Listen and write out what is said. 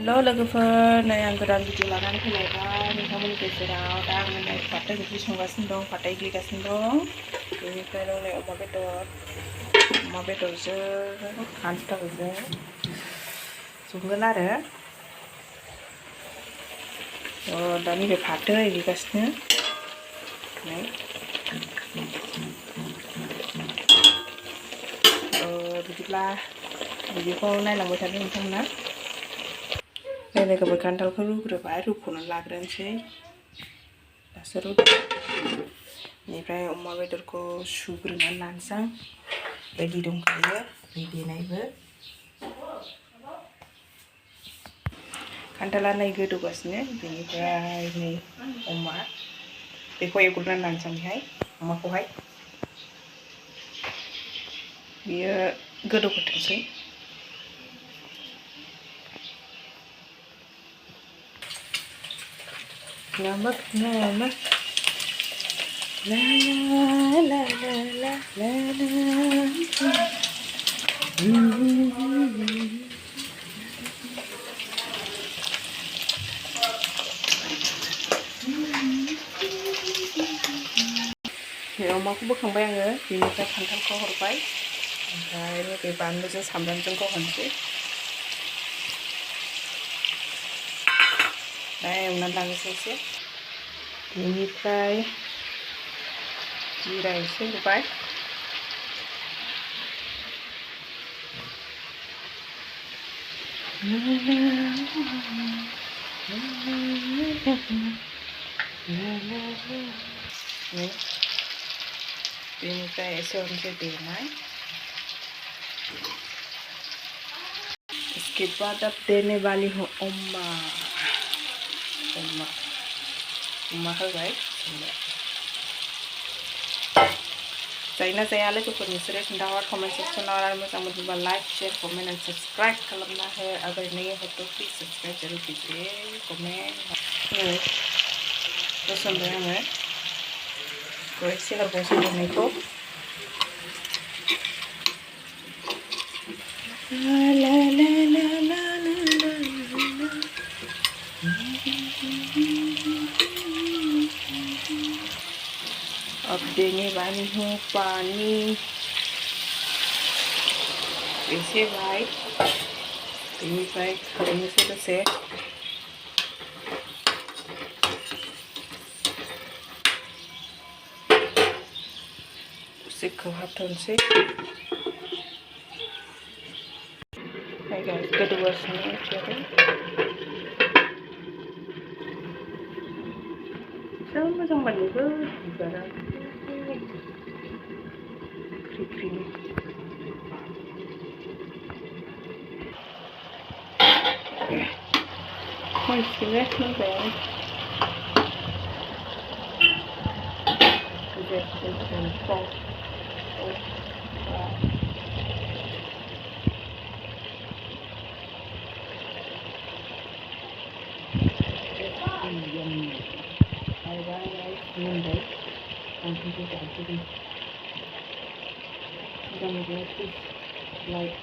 Hello logoफोर नै आं गोदान video लानानै फैलायबाय नोंथांमोननि गेजेराव दा आङो नै फाथो ओंख्रि संगासिनो दं फाथो एग्लिगासिनो दं बेनिफ्राय नै अमा बेदरजों खान्थालजों संगोन आरो दा नैबे फाथो एग्लिगासिनो नै बिदिब्ला भिडिअखौ नायलांबाय थादो नोंथांमोना लोगोफोर खान्थालखौ रुग्रोबाय रुख'नानै लाग्रोनोसै दासो बेनिफ्राय अमा बेदरखौ सुग्रोनानै लानोसै रेडि दंखायो दै देनायबो खान्थाला नै गोदौगासिनो बेनिफ्राय नै अमा बेखौ एवग्रोनानै लानोसै बेहाय अमाखौहाय बियो गोदौहोथोंसै Lama la la la la la la अमाखौ बोखांबाय आङो बेनिफ्राय खान्थालखौ हरबाय ओमफ्राय नैबे बानलुजों सामब्रामजोंखौ होनोसै दा एवनानै लानोसै एसे बेनिफ्राय जिरा एसे होबाय बेनिफ्राय एसे होनोसै देनाय इसके बाद अब देने वाली हूँ अम्मा होबाय जायोना जाया लोगोफोर नोंसोरो खोन्थाहर कमेन्ट सेक्सनाव आरो मोजां मोनोबा like share comment and subscribe खालामना हो अगर नहीं हो तो प्लीज सब्सक्राइब जरूर कीजिए कमेन्ट होसनबाय आङो एसे होबावसै होनायखौ अब देने वाली हूँ पानी ऐसे भाई बेनिफ्राय खालामनोसै दसे खोबहाबथ'नोसै गोदौगासिनो ओंख्रियाबो जा मोजां बानायबो बिबारा ख्रि मोनसिगोन मोजाङै like